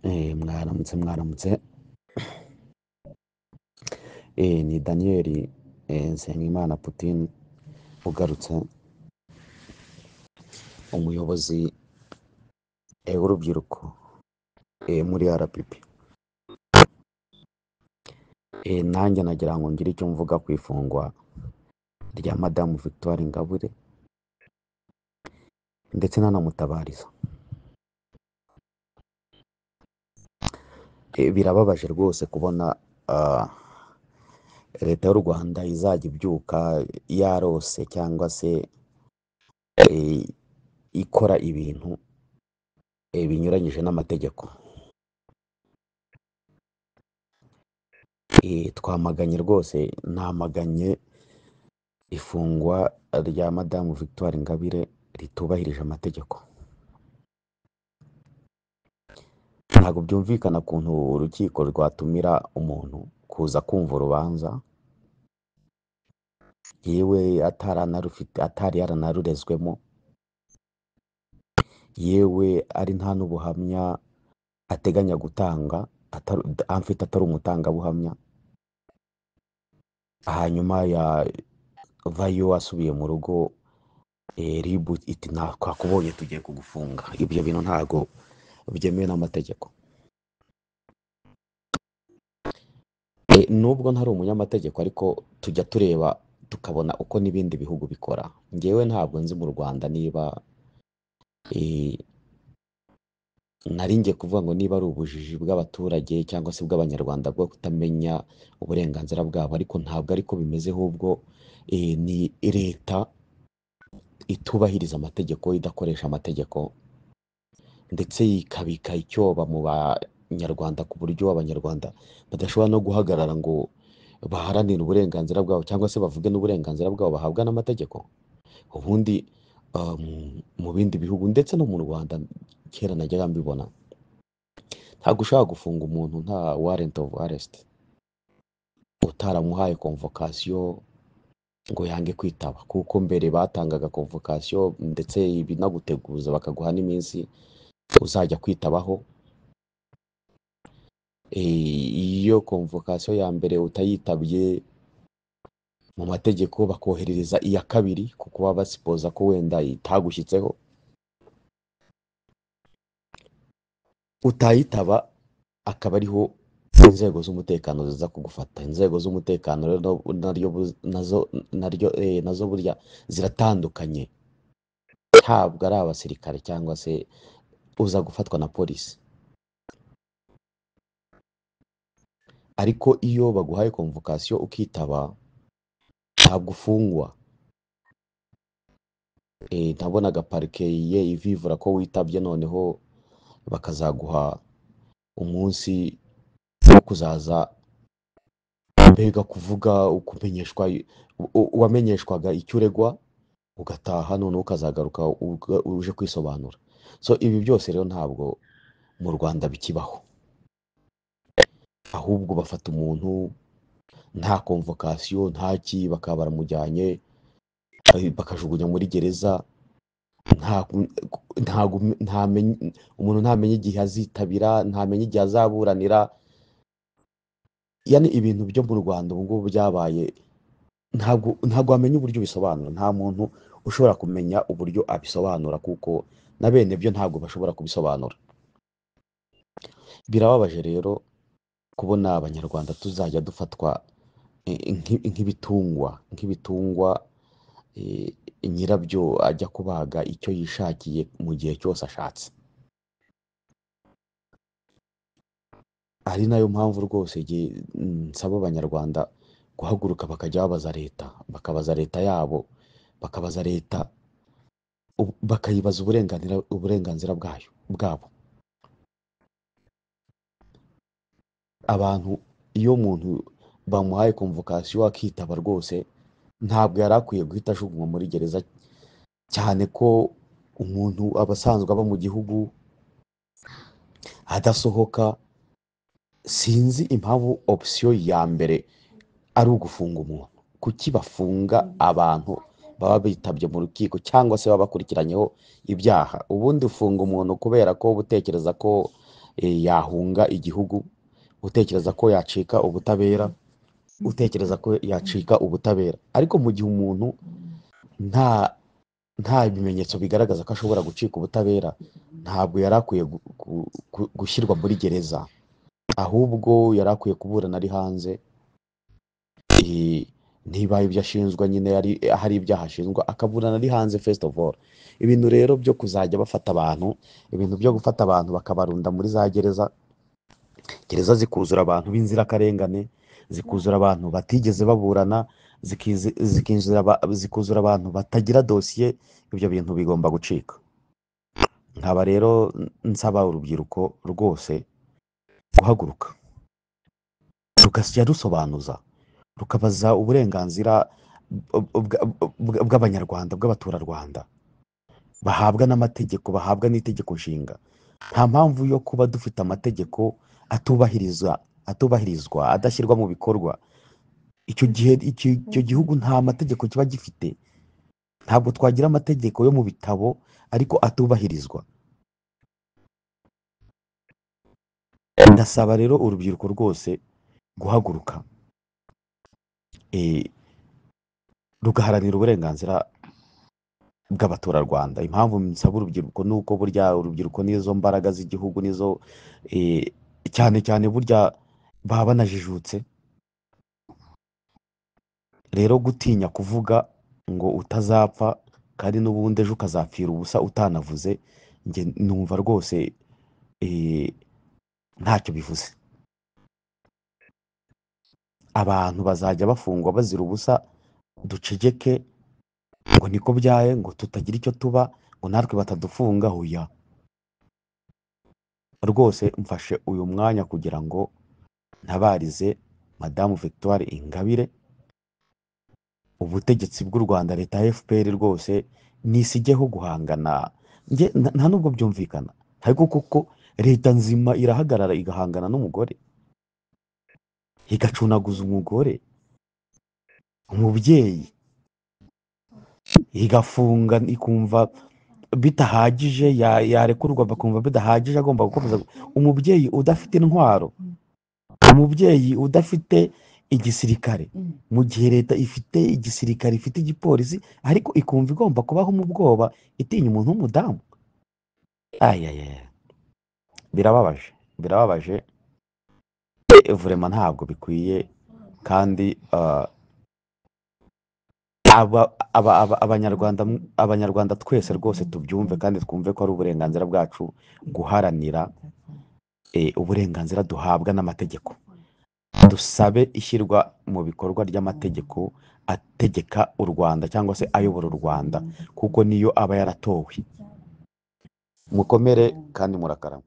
Mwaramutse. Ni Daniel Nsengimana Putin ugarutse, umuyobozi w'urubyiruko muri RPP. Nanjye nagira ngo ngire icyo mvuga ku ifungwa rya Madamu Victoire Ingabire ndetse nanamutabariza. Birababaje rwose kubona leta y'u Rwanda izajya ibyuka yarose cyangwa se ikora ibintu binyuranyije n'amategeko. Twamaganye rwose, namaganye ifungwa rya Madamu Victoire Ingabire ritubahirije amategeko. Ntabwo byumvikana ukuntu urukiko rwatumira umuntu kuza kumva urubanza yewe atari yaranarurezwemo, yewe ari nta n'ubuhamya ateganya gutanga, atari umutangabuhamya, hanyuma yavayo asubiye mu rugo RIB iti twakubonye tugiye kugufunga. Ibyo bintu ntabwo byemewe n'amategeko. Nubwo ntari umunyamategeko ariko tujya tureba tukabona uko n'ibindi bihugu bikora. Ngewe ntabwo nzi mu Rwanda niba nari ngiye kuvuga ngo niba ari ubujiji bw'abaturage cyangwa se bw'abanyarwanda bwo kutamenya uburenganzira bwabo, ariko ntabwo ariko bimeze, ahubwo ni leta itubahiriza amategeko, idakoresha amategeko, ndetse ikabika icyoba mu banyarwanda ku buryo abanyarwanda badashobora no guhagarara ngo baharanire uburenganzira bwabo cyangwa se bavuge n'uburenganzira bwabo bahabwa n'amategeko. Ubundi mu bindi bihugu ndetse no mu Rwanda kera najyaga mbibona, ntabwo ushobora gufunga umuntu nta warrant of arrest, utaramuhaye convocation ngo yange kwitaba, kuko mbere batangaga convocation ndetse binaguteguza bakaguha n'iminsi uzajya kwitabaho. Iyo convocation ya mbere utayitabye, mu mategeko bakoherereza iya kabiri kuko baba basipoza ko wenda itagushyitseho. Utayitaba akaba ariho inzego z'umutekano ziza kugufata. Inzego z'umutekano nazo burya ziratandukanye, ntabwo ari abasirikare cyangwa se uza gufatwa na polisi. Ariko iyo baguhaye convocation ukitaba ntabwo ufungwa. Nabonaga parike ye ivivura ko witabye, noneho bakazaguha umunsi wo kuzaza mbega kuvuga ukumenyeshwa, wamenyeshwaga icyo uregwa ugataha, noneho ukazagaruka uje kwisobanura. So ibi byose rero ntabwo mu Rwanda bikibaho, ahubwo bafata umuntu nta convocation ntaki, bakaba baramujyanye bakajugunya muri gereza. Umuntu ntamenye igihe azitabira, ntamenye igihe azaburanira. Yani ibintu byo mu Rwanda ubu ngubu byabaye, ntabwo wamenya uburyo bisobanura. Nta muntu ushobora kumenya uburyo abisobanura, kuko na bene byo ntabwo bashobora kubisobanura. Birababaje rero kubona abanyarwanda tuzajya dufatwa nk'ibitungwa, nyirabyo ajya kubaga icyo yishakiye mu gihe cyose ashatse. Ari nayo mpamvu rwose nsaba abanyarwanda guhaguruka bakajya bakabaza leta yabo, bakabaza leta, bakayibaza uburenganzira bwabo. Abantu, iyo umuntu bamuhaye convocation akitaba rwose, ntabwo yari akwiye guhita ajugunywa muri gereza, cyane ko umuntu aba asanzwe aba mu gihugu adasohoka. Sinzi impamvu option ya mbere ari ugufunga umuntu. Kuki bafunga abantu baba bitabye mu rukiko cyangwa se baba bakurikiranyeho ibyaha? Ubundi ufunga umuntu kubera ko utekereza ko yahunga igihugu, utekereza ko yacika ubutabera, utekereza ko yacika ubutabera. Ariko mu gihe umuntu nta nta bimenyetso bigaragaza ko ashobora gucika ubutabera, ntabwo yari akwiye gushyirwa muri gereza, ahubwo yari akwiye kuburana ari hanze. Niba ibyo ashinjwa nyine hari ibyaha ashinjwa, akaburana ari hanze first of all. Ibintu rero byo kuzajya bafata abantu, ibintu byo gufata abantu bakabarunda muri za gereza, gereza zikuzura abantu b'inzirakarengane, zikuzura abantu batigeze baburana, zikuzura abantu batagira dosiye. Ibyo bintu bigomba gucika. Nkaba rero nsaba urubyiruko rwose guhaguruka rugasya rusobanuza, rukabaza uburenganzira bw'abanyarwanda, bw'abaturarwanda bahabwa n'amategeko, bahabwa n'itegeko nshinga. Nta mpamvu yo kuba dufite amategeko atubahirizwa, adashyirwa mu bikorwa. Icyo gihe icyo gihugu nta mategeko kiba gifite. Ntabwo twagira amategeko yo mu bitabo ariko atubahirizwa. Ndasaba rero urubyiruko rwose guhaguruka rugaharanira uburenganzira bw'abaturarwanda. Impamvu nsaba urubyiruko ni uko burya urubyiruko nizo mbaraga z'igihugu, nizo cyane cyane burya baba banajijutse. Rero gutinya kuvuga ngo utazapfa kandi n'ubundi ejo ukazapfira ubusa utanavuze, njye numva rwose ntacyo bivuze. Abantu bazajya bafungwa bazira ubusa, ducegeke ngo niko byaye, ngo tutagira icyo tuba, ngo natwe batadufunga. Hoya, rwose mfashe uyu mwanya kugira ngo ntabarize Madamu Victoire Ingabire, ubutegetsi bw'u Rwanda, leta ya FPR rwose nisigeho guhangana. Nta nubwo byumvikana, ariko kuko leta nzima irahagarara igahangana n'umugore, igacunaguza umugore, umubyeyi, igafunga, ikumva bitahagije, yarekurwa bakumva bidahagije, agomba gukomeza. Umubyeyi udafite intwaro, umubyeyi udafite igisirikare, mu gihe leta ifite igisirikare, ifite igipolisi, ariko ikumva igomba kubaho mu bwoba, itinya umuntu w'umudamu. Birababaje, birababaje. Vraiment ntabwo bikwiye. Kandi abanyarwanda twese rwose tubyumve kandi twumve ko ari uburenganzira bwacu guharanira uburenganzira duhabwa n'amategeko. Dusabe ishyirwa mu bikorwa ry'amategeko ategeka u Rwanda cyangwa se ayobora u Rwanda, kuko niyo aba yaratowe. Mukomere kandi murakarama.